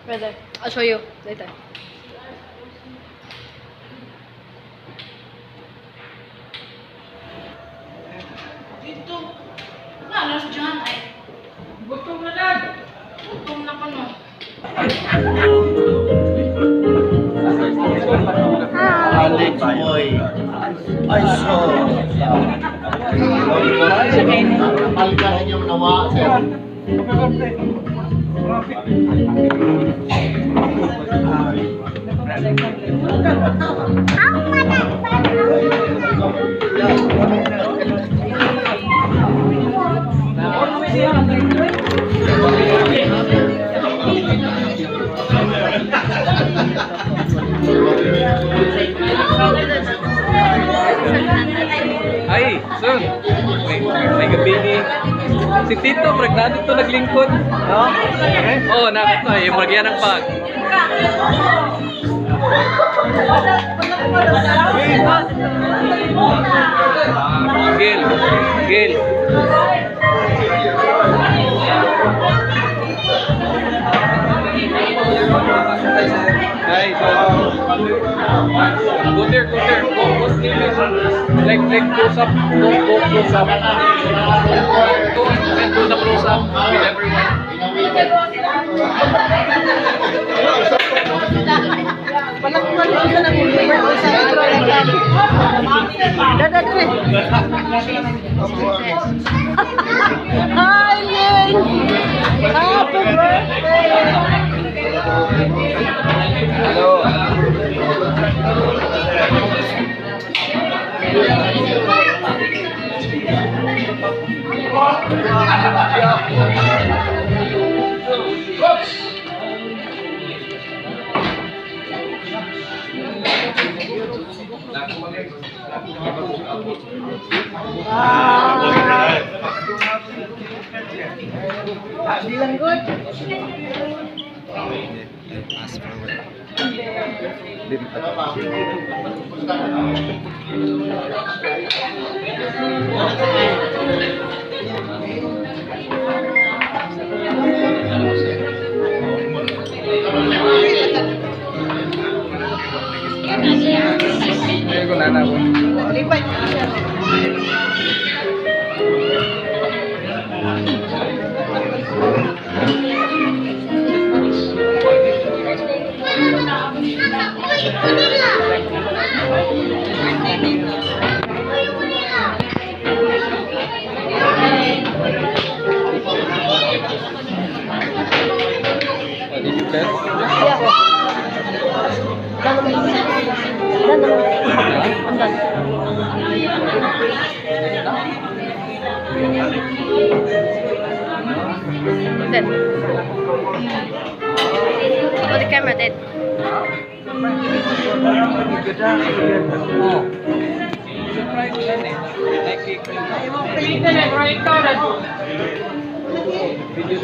Brother, I'll show you later. Dito. Ano, John? Ay, gutom na lang. Gutom na pa, no? Alex boy. Ay, so. Alkahan yung nawa. Ay, son. May gabi ni. Si Tito, pregnado to naglingkod. No? Oo, nakita. Yung magyan ng pag. Gil. Gil. Hi, go there. Go sleep. Like close up. Go close up. Go and do the close up with everyone. Hi, Lynn! Happy birthday! Hello. Di lang good. Ayun ko nana ko. Lipat. Did you test? Yeah. Done naman. I'm done. Dead. Oh, the camera dead. Surprise yan eh. Like video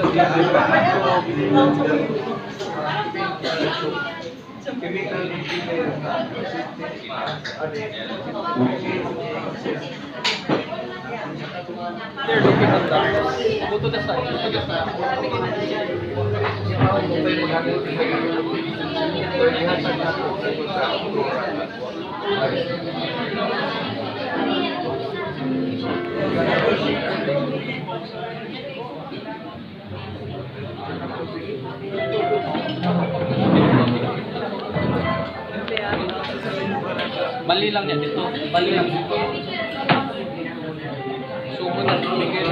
they're looking at that. Go to the side. Go to the side. Mali lang yan dito. Mali lang dito. Sumo na tumigil.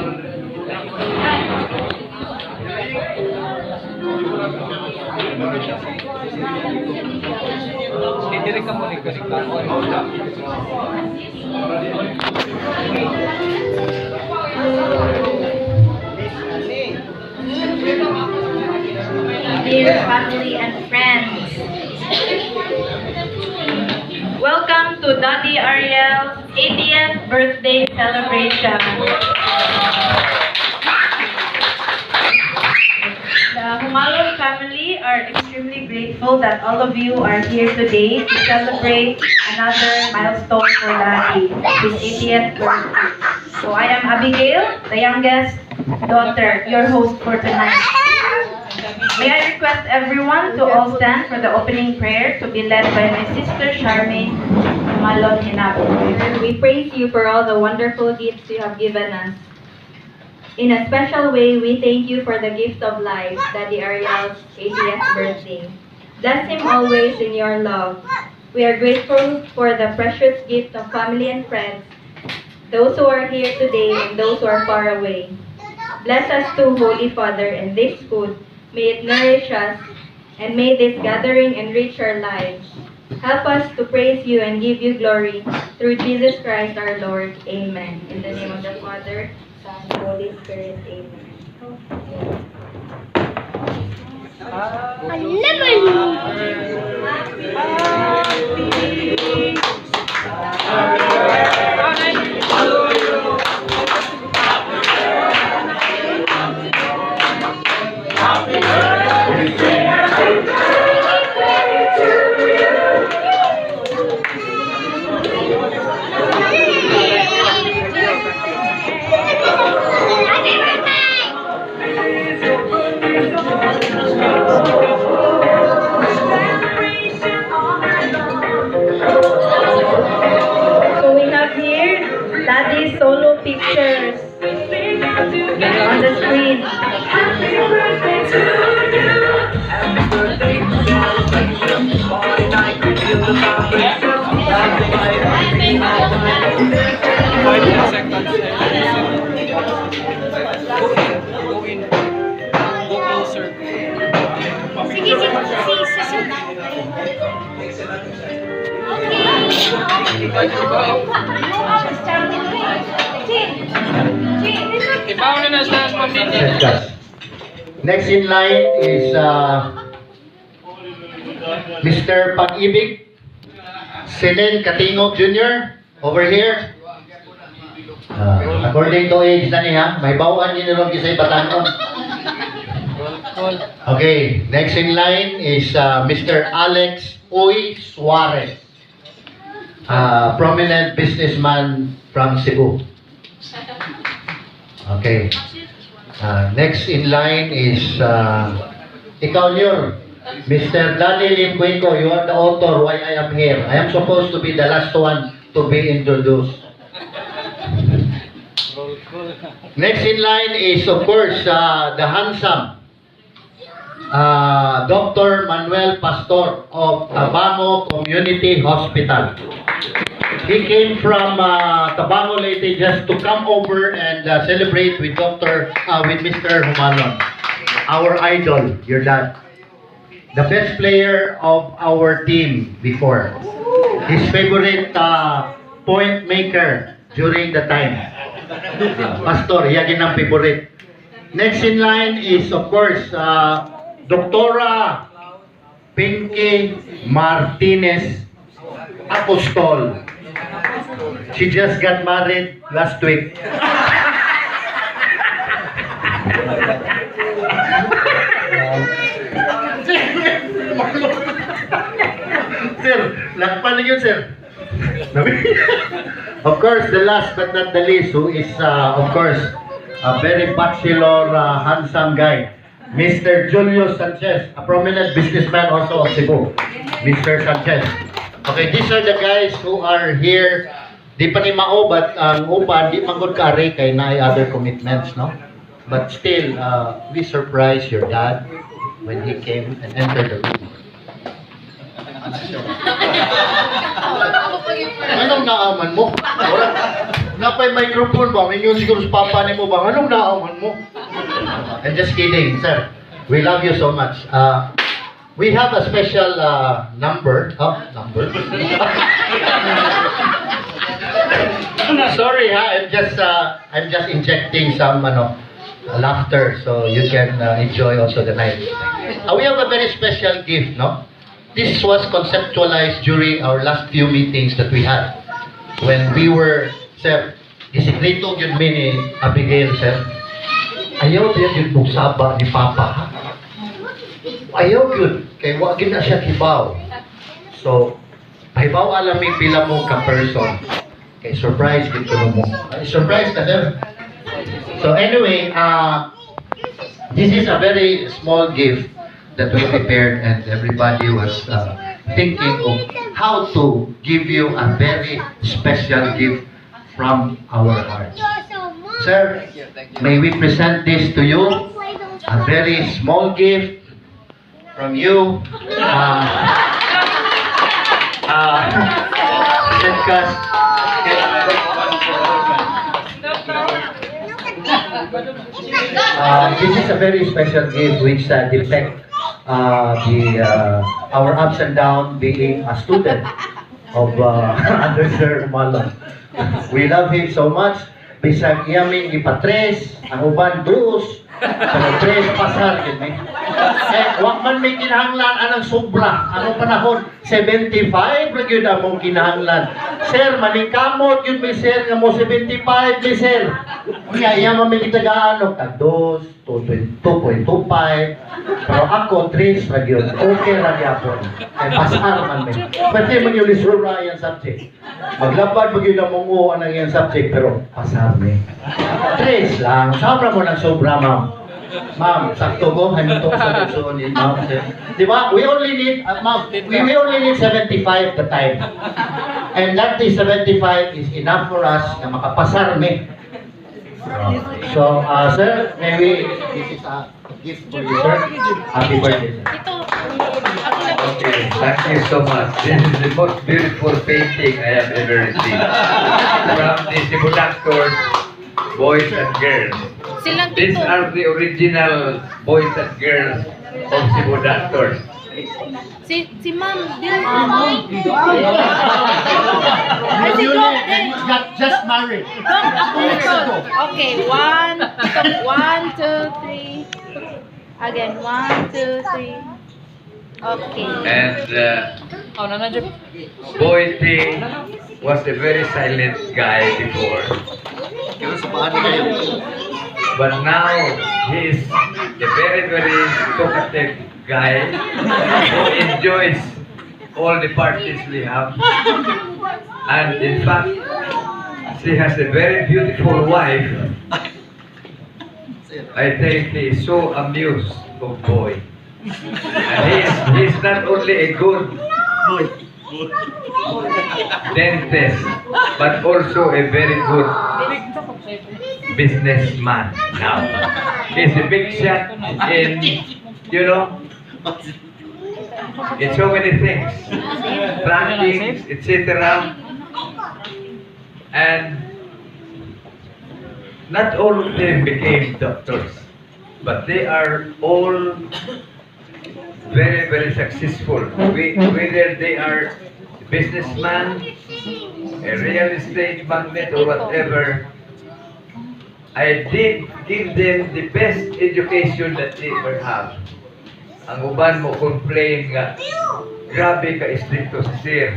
Hindi rin ka mo rin kasi ka. Dear family and friends, Daddy Ariel's 80th birthday celebration. The Humalon family are extremely grateful that all of you are here today to celebrate another milestone for Daddy, his 80th birthday. So I am Abigail, the youngest daughter, your host for tonight. May I request everyone to all stand for the opening prayer to be led by my sister Charmaine Humalon Hinabo. We praise you for all the wonderful gifts you have given us. In a special way, we thank you for the gift of life, Daddy Ariel's 80th birthday. Bless him always in your love. We are grateful for the precious gift of family and friends, those who are here today and those who are far away. Bless us too, Holy Father, and this food. May it nourish us, and may this gathering enrich our lives. Help us to praise you and give you glory through Jesus Christ our Lord. Amen. In the name of the Father, Son, and Holy Spirit. Amen. So we have here Daddy's solo pictures on the screen. Go in. Go closer. Ibaw na na sa pamilya. Next in line is Mr. Pag-ibig, Senen Katingog Jr. over here. According to age na niya, may bawaan niya nilong kisay batanon. Okay, next in line is Mr. Alex Uy Suarez, prominent businessman from Cebu. Okay. Next in line is ikaw Lior, Mr. Danny Limbuico. You are the author why I am here. I am supposed to be the last one to be introduced. Next in line is of course the handsome Dr. Manuel Pastor of Tabango Community Hospital. He came from Tabango Leyte just to come over and celebrate with Mr. Humalon, our idol, your dad. The best player of our team before. His favorite point maker during the time. Pastor, yan ang favorite. Next in line is of course Doctora Pinky Martinez Apostol. She just got married last week. Sir, lakpan na yun, sir. Of course, the last but not the least, who is, of course, a very bachelor, handsome guy, Mr. Julio Sanchez, a prominent businessman also of Cebu. Mr. Sanchez. Okay, these are the guys who are here. Di pa ni mao, but ang upan, di manggod ka-array kay na other commitments, no? But still, we surprised your dad when he came and entered the room. Anong naaman mo? Napay microphone ba? May yun siguro sa papa ni mo ba? Anong naaman mo? I'm just kidding, sir. We love you so much. We have a special number. Number? Sorry, I'm just injecting some laughter so you can enjoy also the night. We have a very special gift, no? this was conceptualized during our last few meetings that we had. When we were, sir, isikreto yun ni Abigail, sir. Ayaw din yung bugsaba ni Papa, ha? Ayaw yun. Kaya wag na siya kibaw. So, pahibaw alam mo pila mo ka-person. Okay, surprise dito mo. Surprise ka, sir. So anyway, this is a very small gift that we prepared, and everybody was thinking of how to give you a very special gift from our hearts. Sir, may we present this to you, a very small gift from you. This is a very special gift which depicts our ups and downs being a student of underserved Malang. We love him so much. Bisag yamin ipatres, ang uban dus, pero tres pasar yun eh. Wag man may kinahanglan anang sobra. Anong panahon? 75 ra gyud among kinahanglan. Sir, maningkamot yun may sir nga mo 75 may sir. Unya iya man may kitagaano tag 2, 2.25. Pero ako 3 ra gyud. Okay ra gyapon. Ay pasar man may. Pwede man yung lisura yung subject. Maglapad mo yun among anang yung subject pero pasar may. 3 lang. Sobra mo ng sobra, ma'am. Ma'am, sakto ko, hanito sa gusto ni ma'am. Di ba? We only need, ma'am, we only need 75 the time. And that is 75 is enough for us na makapasar me. So, sir, maybe this is a gift for you, sir. Happy birthday, sir. Okay, thank you so much. This is the most beautiful painting I have ever received. From the Cebu actors, boys and girls. Silang These tito. are the original boys and girls of Cebu actors. Si ma'am, di Ay, si Dong, got just married. Dong, ako ito. Okay, 1, 2, 3. Again, 1, 2, 3. Okay. And Boy T was a very silent guy before. But now he is a very, very talkative guy who enjoys all the parties we have. And in fact, she has a very beautiful wife. I think he is so amused of Boy. And he is not only a good dentist, but also a very good businessman now. He's a big shot in, you know, in so many things, practice, etc. And not all of them became doctors, but they are all very, very successful. Whether they are businessman, a real estate magnate, or whatever, I did give them the best education that they ever have. Ang uban mo complain nga, grabe ka istrikto si Sir.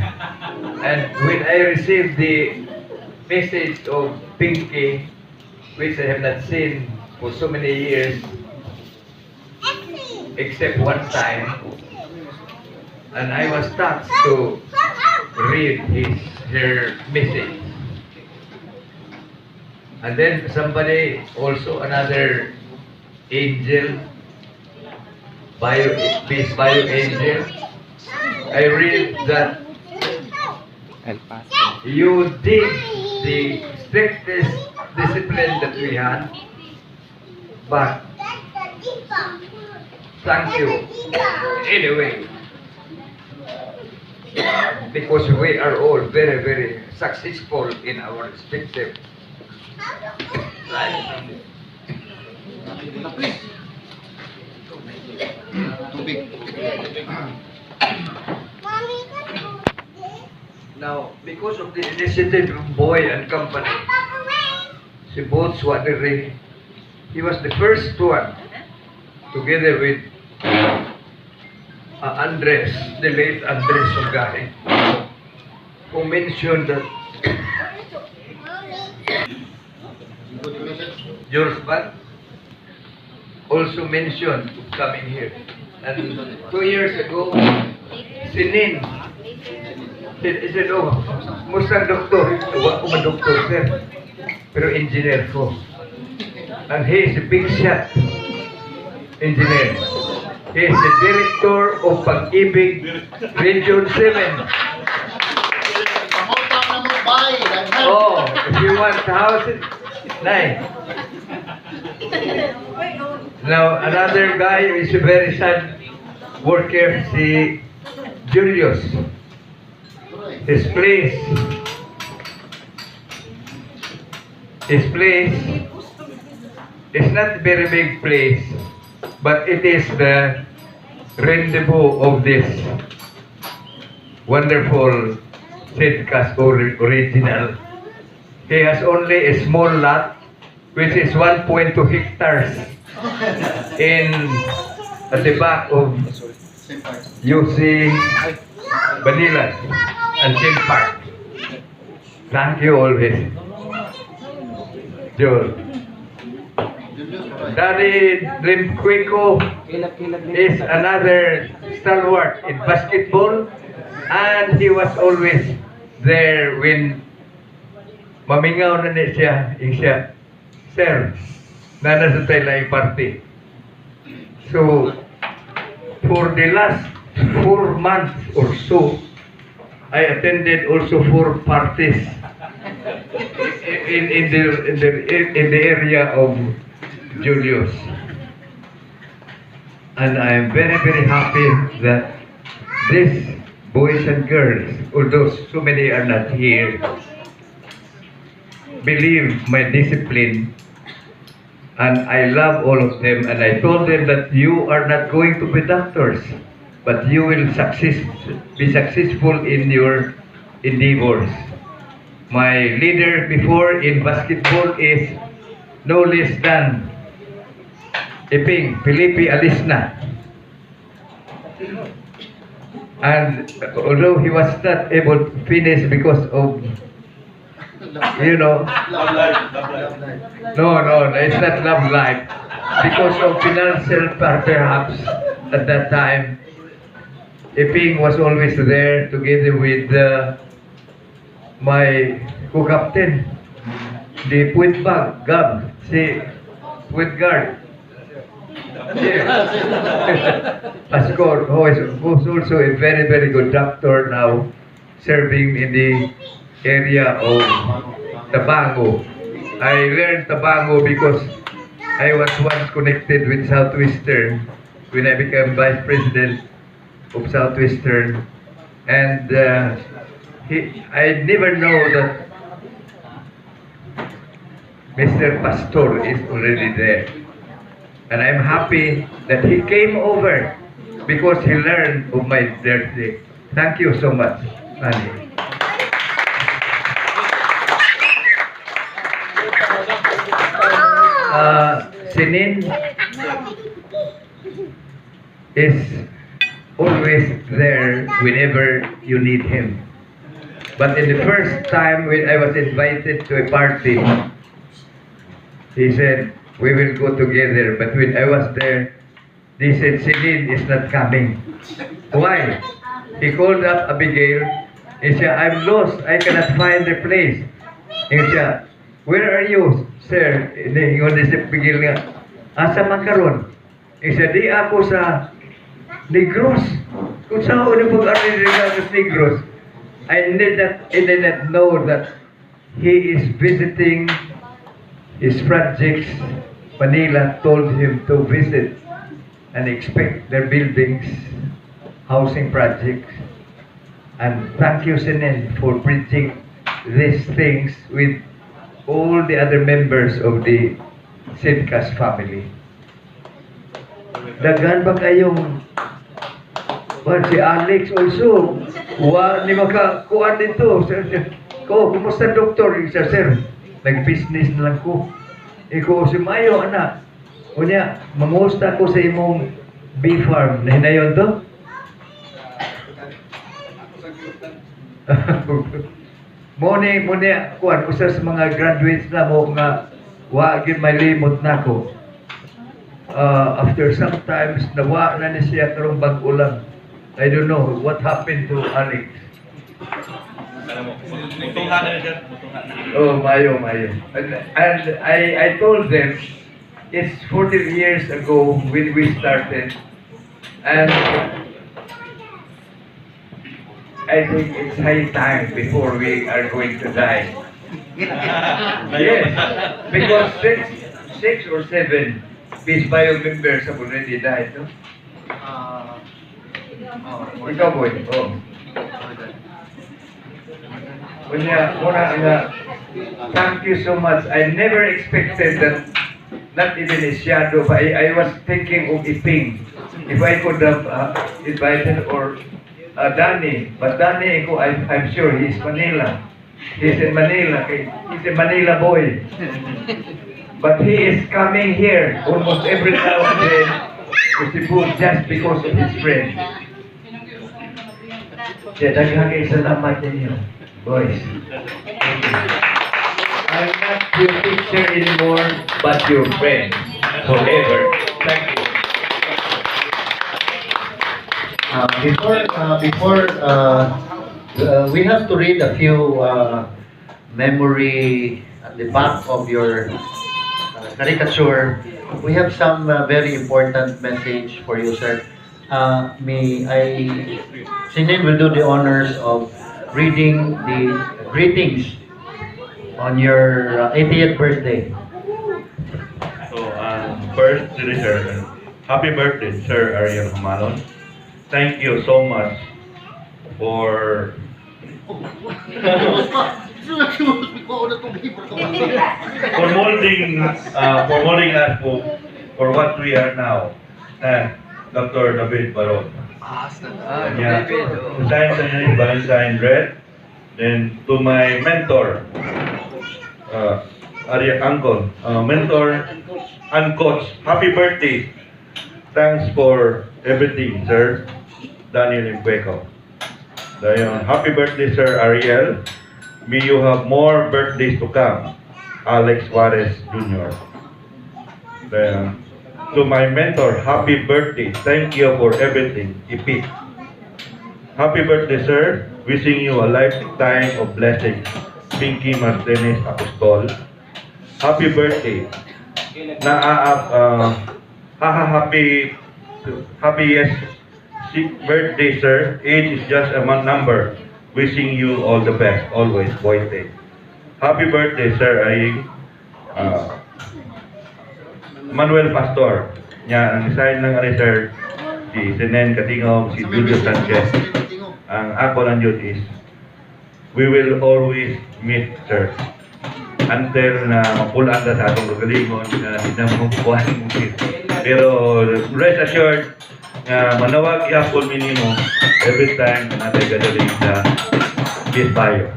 And when I received the message of Pinky, which I have not seen for so many years, except one time, and I was touched to read her message. And then somebody, also another angel, bio angel, I read that you did the strictest discipline that we had, but thank you. Anyway, because we are all very, very successful in our respective lives. Now, because of the initiative of Boy and Company, si Both Swadere, he was the first one, together with Andres, the late Andres Sugari, who mentioned that George Van also mentioned coming here. And 2 years ago, Sinin, he said, oh, musang doktor. Huwag ko ma-doktor, sir. Pero engineer ko. And he is a big shot engineer. He is the director of Pag-ibig Region 7. Oh, if you want houses, nice. Now, another guy who is a very sad worker, si Julius. His place is not very big place, but it is the rendezvous of this wonderful Sidcast original. He has only a small lot, which is 1.2 hectares at the back of UC Manila and King Park. Thank you always, Joel. Daddy Limquico is another stalwart in basketball, and he was always there when mamingaw na siya, sir, nasa tayo lang party. So, for the last 4 months or so, I attended also 4 parties in the area of Julius. And I am very, very happy that these boys and girls, although so many are not here, believe my discipline, and I love all of them, and I told them that you are not going to be doctors, but you will be successful in your endeavors. My leader before in basketball is no less than Iping Felipe Alisna. And although he was not able to finish because of, no, it's not love life. Because of financial perhaps at that time, Iping was always there together with my co-captain, the point bag, Gab, si point guard. Pascor, who's also a very, very good doctor now, serving in the area of Tabango. I learned Tabango because I was once connected with Southwestern when I became Vice President of Southwestern, and I never know that Mr. Pastor is already there. And I'm happy that he came over because he learned of my birthday. Thank you so much, Manny. Sinin is always there whenever you need him. But in the first time when I was invited to a party, he said, we will go together. But when I was there, they said, Celine is not coming. Why? He called up Abigail. He said, I'm lost. I cannot find the place. He said, where are you, sir? Ingon ni si Abigail nga, asa man karon? He said, di ako sa Negros. Kung saan ako pag-arrange sa Negros, I did not know that he is visiting his projects. Manila told him to visit and inspect their buildings, housing projects. And thank you, Sinin, for preaching these things with all the other members of the Sidcast family. Dagan ba kayong si Alex also? Ni makakuan dito. Kumusta doktor? Sir, nag-business na lang ko. Iko si Mayo, anak. Unya, mangusta ko sa imong bee farm. Nahinayon to? Muna, kuan, usa sa mga graduates na mo nga, wa gyud may limot nako. After sometimes, nawa na ni siya karong bag-o lang. I don't know what happened to Alex. Oh, mayo. And I told them, it's 40 years ago when we started. And I think it's high time before we are going to die. Yes, because six or seven Peace Bio members have already died, no? Ikaw, boy. Oh. Thank you so much. I never expected that, not even a shadow, but I was thinking of Iping. If I could have invited or Danny, but Danny, I'm sure he's Manila. He's in Manila. He's a Manila boy. But he is coming here almost every now and then to Cebu just because of his friend. Kaya daghang salamat ninyo, boys. I'm not your teacher anymore, but your friend forever. Thank you. We have to read a few memory at the back of your caricature. We have some very important message for you, sir. Sinin will do the honors of reading the greetings on your 80th birthday. So, first, sir, happy birthday, Sir Ariel Humalon. Thank you so much for molding us for what we are now. Dr. David Baron. Yeah. Design sa niya Valentine Red. Then to my mentor, Ariel Uncle, mentor and coach, happy birthday. Thanks for everything, Sir Daniel Impeco. Happy birthday, Sir Ariel. May you have more birthdays to come. Alex Juarez Jr. To my mentor, happy birthday. Thank you for everything. Ipit. Happy birthday, sir. Wishing you a lifetime of blessings. Pinky Martinez Apostol. Happy birthday. Happy yes birthday, sir. Age is just a number. Wishing you all the best. Always, Boyte. Happy birthday, sir. Manuel Pastor. Ang sign ng sir, si Senen Katingom, si Julio Sanchez. Ang ako ng yun is, we will always meet, sir. Until na mapulaan na sa atong kagalingon na hinamukbuhan mo. Pero rest assured, manawag iapon minimo every time na natin gadaling sa Peace Bio.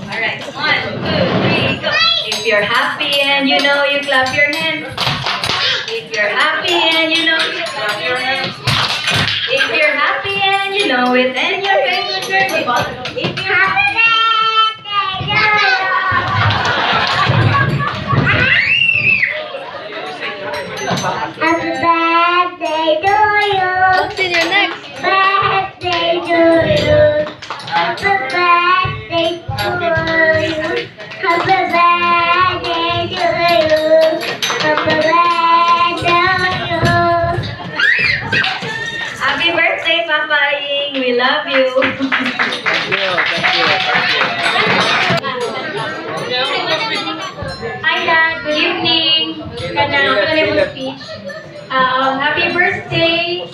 Alright, 1, 2, 3, go. If you're happy and you know, you clap your hands. If you're happy and you know, you clap your hands. If you're happy and you know it, and your face will turn to bottom. If you're happy, happy birthday to you. What's in your next? Birthday to you. Happy birthday to you. Happy birthday to you. Happy birthday to you. happy birthday, Papa Ying. We love you. Hi Dad, good evening. Ganda ako speech. Happy birthday.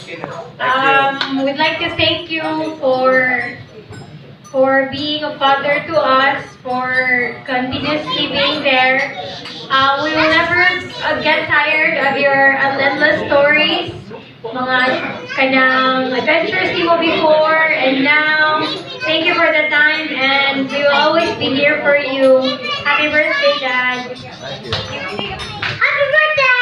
We'd like to thank you for for being a father to us, for continuously being there. We will never get tired of your endless stories, mga kanyang adventures mo before and now. Thank you for the time, and we will always be here for you. Happy birthday, Dad. Happy birthday!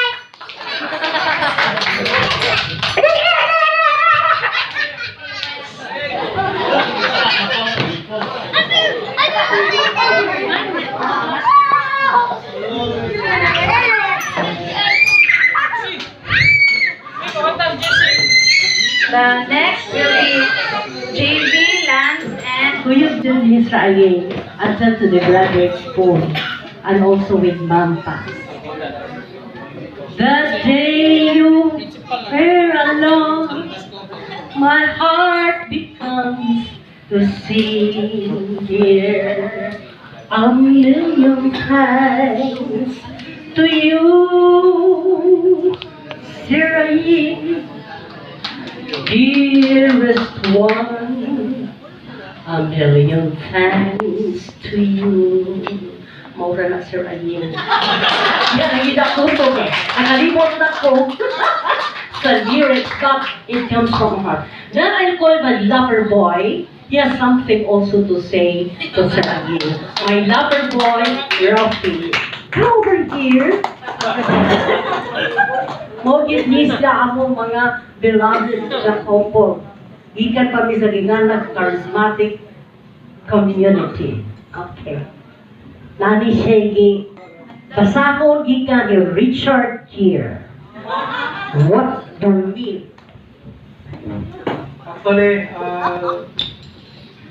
The next will be JV, Lance, and Kuyog din Israel attend to the graduate school and also with Mom Pass. The day you were alone, my heart becomes to sing here a million times to you, Israel. Dearest one, a million thanks to you. Maura na Sir Ariel. Yan, naging ako to. Nakalibot na ko. Sa lyrics, but it comes from heart. Then I'll call my lover boy. He has something also to say to Sir Ariel. My lover boy, Rocky. Come over here. Mogit ni siya among mga beloved sa couple. Ikan pa mi sa ginganag charismatic community. Okay. Nani Shaggy, basahon gikan ni Richard here. What the mean? Actually,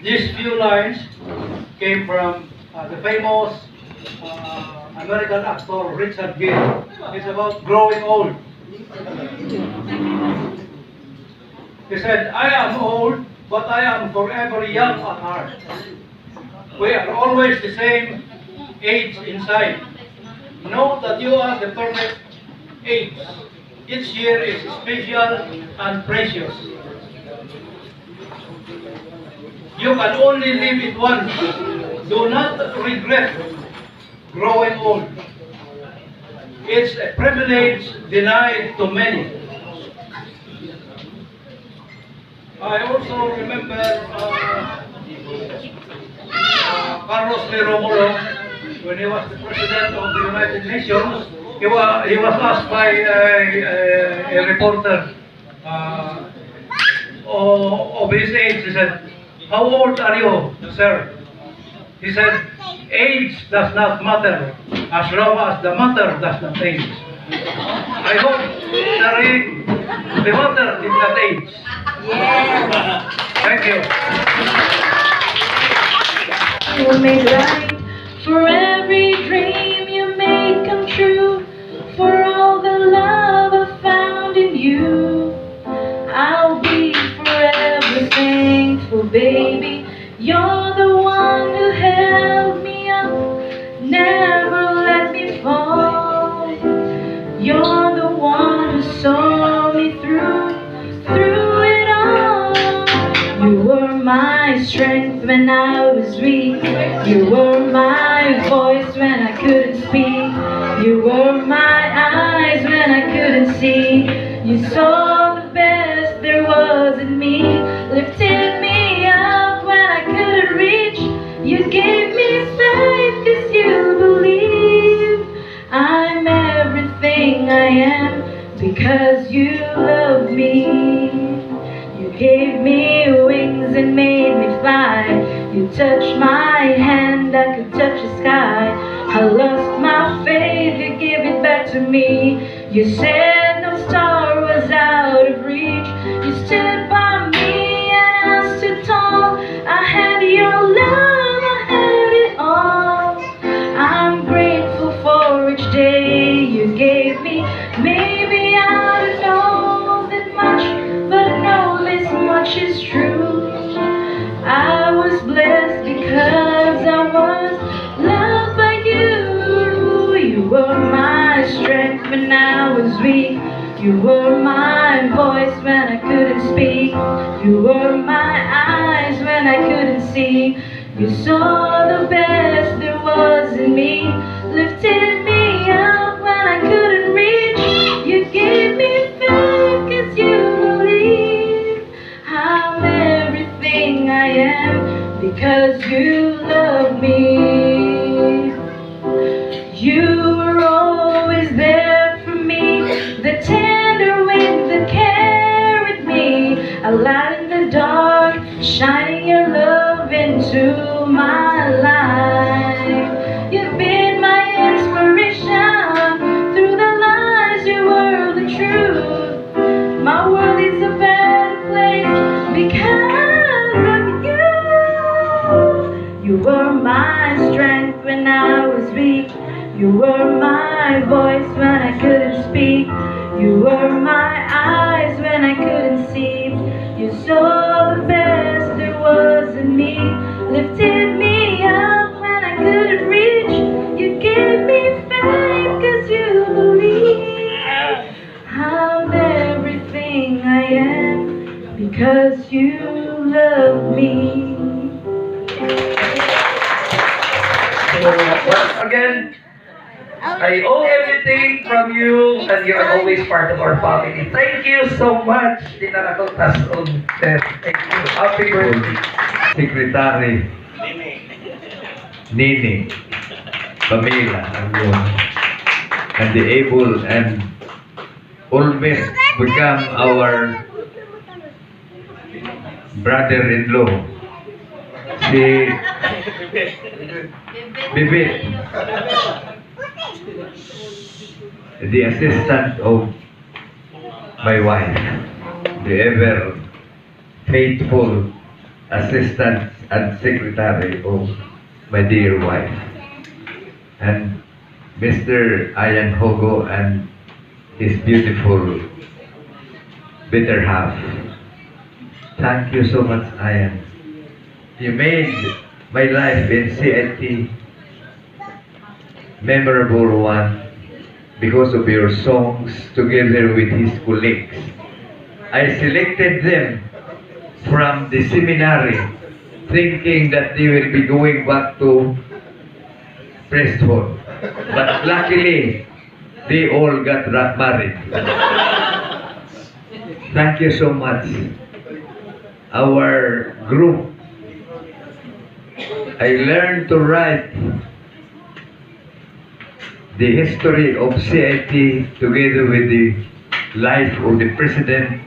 these few lines came from the famous American actor Richard Gere. It's about growing old. He said, I am old, but I am forever young at heart. We are always the same age inside. Know that you are the perfect age. Each year is special and precious. You can only live it once. Do not regret growing old. It's a privilege denied to many. I also remember Carlos P. Romulo, when he was the president of the United Nations. He was asked by a reporter of his age. He said, "How old are you, sir?" He said, "Age does not matter as long as the matter does not age." I hope the matter did not age. yes. Thank you. You made right for every dream you made come true, for all the love I found in you. I'll be forever thankful, baby. You're the one who held me up, never let me fall. You're the one who saw me through it all. You were my strength when I was weak. You were my voice when I couldn't speak. You were my eyes when I couldn't see. You saw the best there was in me, lifted me up when I couldn't reach. You gave me faith 'cause you believe I'm everything I am because you love me. You gave me wings and made me fly. You touched my hand, I could touch the sky. I lost my faith, you gave it back to me. You said no star was out of reach. You stood by me and I stood tall. I had your love, I had it all. I'm grateful for each day you gave me. Maybe I don't know that much, but I know this much is true. I was blessed because I was loved by you. You were my strength when I was weak. my voice when I couldn't speak. You were my eyes when I couldn't see. You saw the best there was in me. Lifted me up when I couldn't reach. You gave me faith 'cause you believe I'm everything I am because you love me. You were always there for me, the tender wind that carried me, a light in the dark, shining your love into my life. You've been my inspiration, through the lies you were the truth. My world is a better place because of you. You were my strength when I was weak. You were my voice when I couldn't speak. You were my eyes when I couldn't see. You saw the best there was in me. Lifted me up when I couldn't reach. You gave me faith 'cause you believe I'm everything I am because you love me. Once again, I owe everything from you, and you are always part of our family. Thank you so much. Dinarakotas on Thank you. Happy birthday. Secretary Nini Pamela and the able and always become our brother-in-law. Si Bibit, the assistant of my wife, the ever faithful assistant and secretary of my dear wife, and Mr. Ian Hogo and his beautiful better half. Thank you so much, Ian. You made my life in CNT memorable one because of your songs together with his colleagues. I selected them from the seminary thinking that they will be going back to Preston. But luckily, they all got married. Thank you so much. Our group, I learned to write the history of CIT together with the life of the president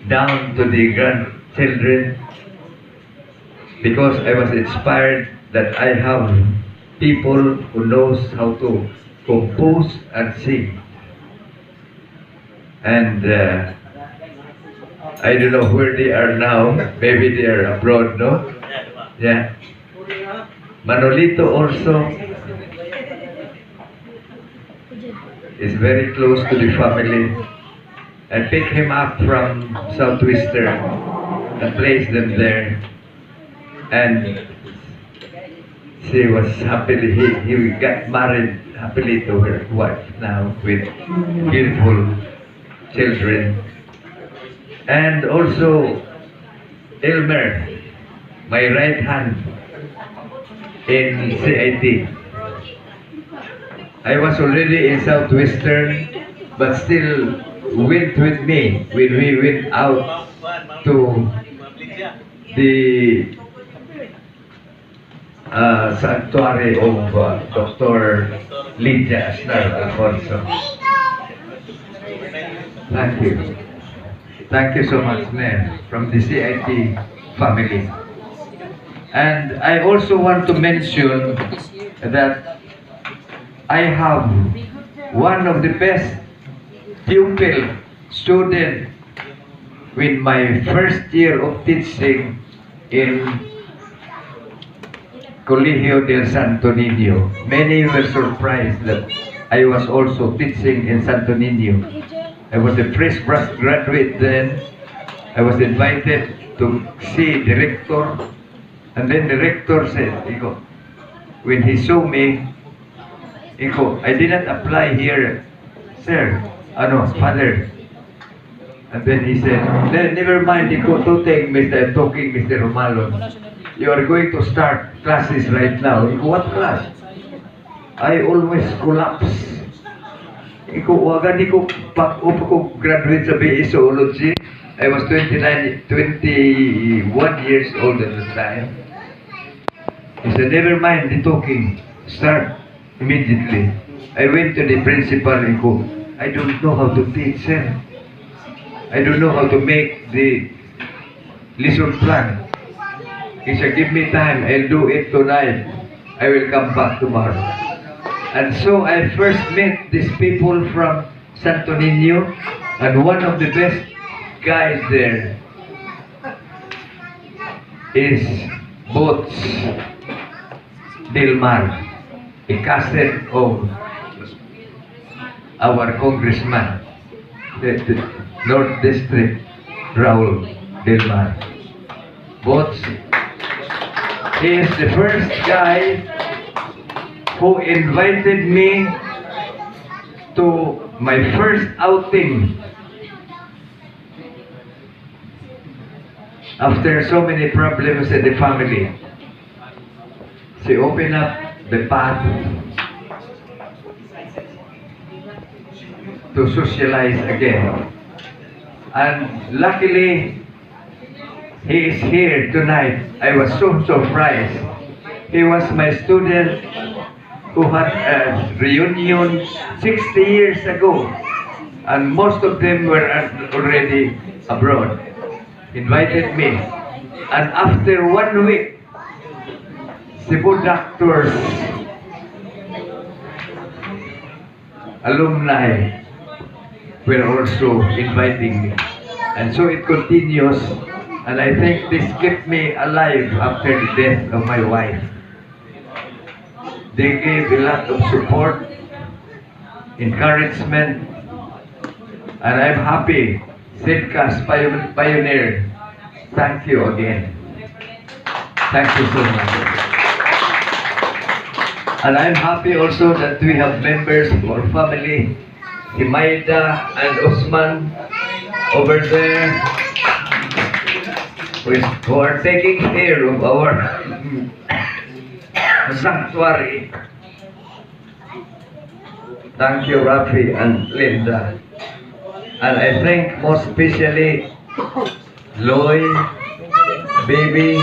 down to the grandchildren because I was inspired that I have people who knows how to compose and sing. And I don't know where they are now. Maybe they are abroad, no? Yeah. Manolito also is very close to the family. I picked him up from Southwestern and placed them there. And she was happily, he got married happily to her wife now with beautiful children. And also Elmer, my right hand in CIT. I was already in Southwestern, but still went with me when we went out to the sanctuary of Dr. Lydia Asnar Alfonso. Thank you. Thank you so much, man, from the CIT family. And I also want to mention that I have one of the best pupil student with my first year of teaching in Colegio del Santo Niño. Many were surprised that I was also teaching in Santo Niño. I was a fresh graduate then. I was invited to see the rector, and then the rector said, when he saw me, I didn't apply here, sir, father, And then he said, never mind, ikaw tuting, Mr. Romalo. You are going to start classes right now. Ikaw, what class? I always collapse. Ikaw, wagan ko, pag-up ko graduate sa BA Zoology. I was 21 years old at the time. He said, never mind the talking. Start immediately. I went to the principal and go, I don't know how to teach, sir. I don't know how to make the lesson plan. He said, give me time. I'll do it tonight. I will come back tomorrow. And so I first met these people from Santo Niño, and one of the best guys there is Boats Dilmar, a cousin of our congressman, the North District, Raul Dilmar. Boats, he is the first guy who invited me to my first outing after so many problems in the family. She opened up the path to socialize again. And luckily, he is here tonight. I was so surprised. He was my student who had a reunion 60 years ago. And most of them were already abroad. Invited me. And after 1 week, Cebu doctors, alumni were also inviting me. And so it continues. And I think this kept me alive after the death of my wife. They gave a lot of support, encouragement, and I'm happy. Sidcast Pioneer, thank you again. Thank you so much. And I'm happy also that we have members of our family, Himaida and Osman over there, who are taking care of our sanctuary. Thank you, Rafi and Linda. And I thank most especially Loy, Baby,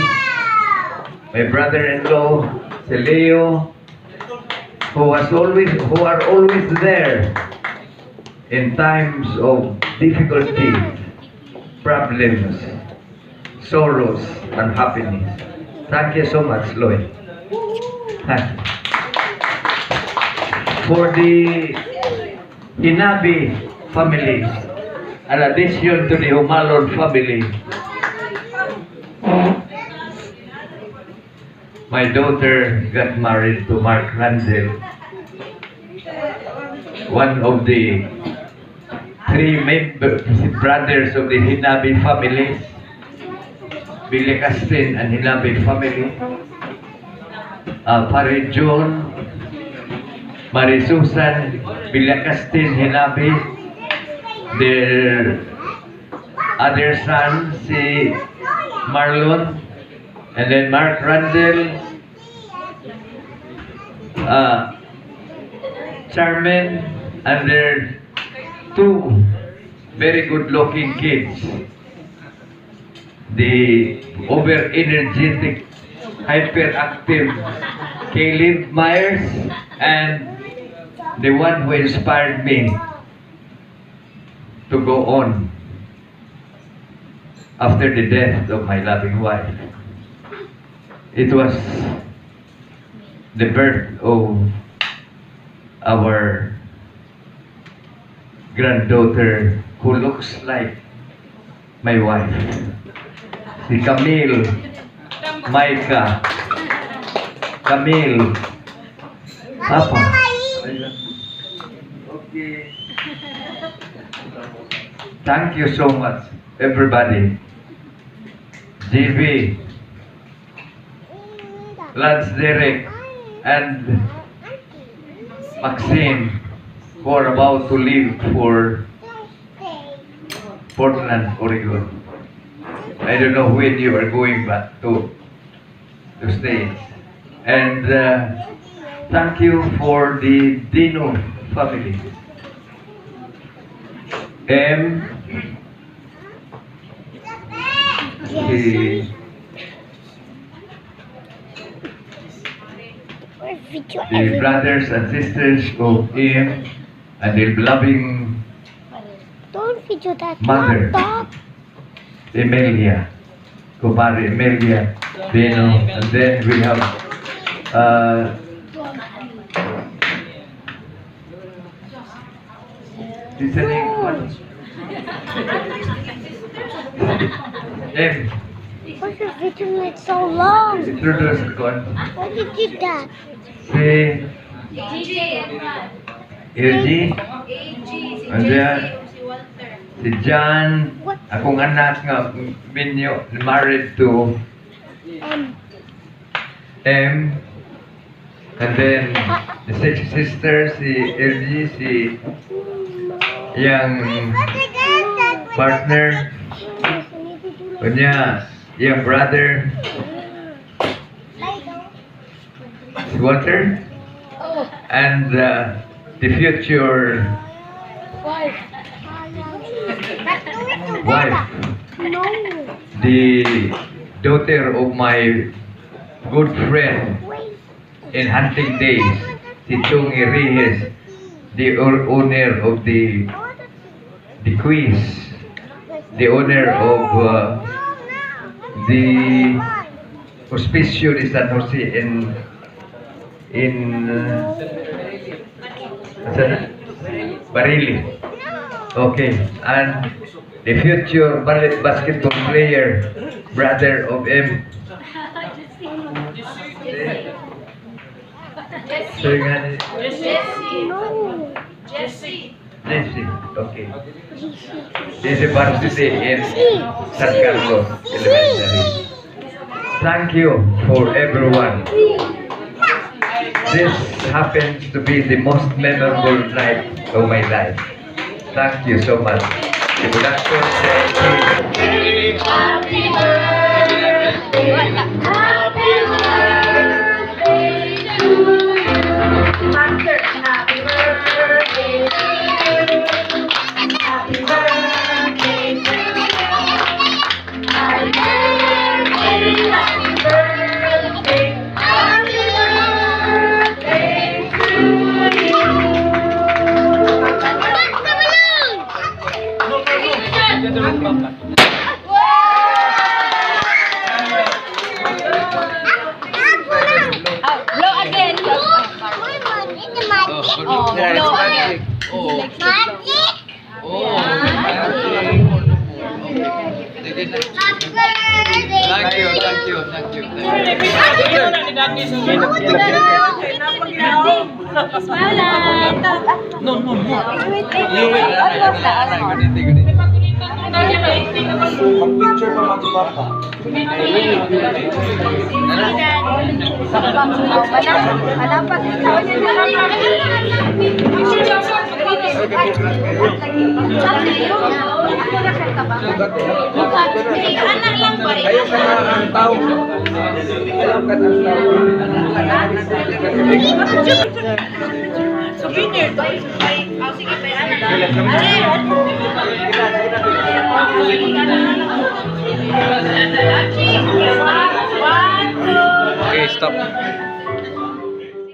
my brother-in-law, Leo, who are always there in times of difficulty, problems, sorrows, and happiness. Thank you so much, Lloyd. Thank you. For the Hinabi family, in addition to the Humalon family, my daughter got married to Mark Randall, one of the three brothers of the Hinabi family, Billy Castin and Hinabi family, Pari John, Marie Susan, Billy Castin, Hinabi, their other son, si Marlon, and then Mark Randall, Charmin, and their two very good-looking kids. The over-energetic, hyperactive Caleb Myers, and the one who inspired me to go on after the death of my loving wife. It was the birth of our granddaughter who looks like my wife. Si Camille, Micah, Camille, Papa. Okay. Thank you so much, everybody. JB, Lance Derek, and Maxine, who are about to leave for Portland, Oregon. I don't know when you are going back to stay. And thank you for the Dino family. The brothers and sisters of him and the loving Don't video that mother, laptop. Emilia, Kumari Emilia, Dino, and then we have listening what? Why your video like so long? Introduce ko. Why you did that? Si LG, and then si John, akong anak nga minyo married to M, and then the sister si LG, si yang partner, kunya yang brother si Walter, and the future wife, No. the daughter of my good friend in hunting days, si Chungi Reyes, the owner of the quiz, the owner of the Hospicio de San Jose in Barili. Okay, and the future basketball player, brother of M. Jesse. Okay. This is varsity in San Carlos Elementary. Thank you for everyone. This happens to be the most memorable night of my life. Thank you so much. Good afternoon. Happy birthday. Happy birthday to you. Master, happy birthday to you. Happy birthday to you. Happy birthday, happy birthday, happy birthday to you. Blow again. Blow again. Thank you. Anak lang ba? Ayaw ka na ang tao. Ayaw ka na ang tao. Okay, stop.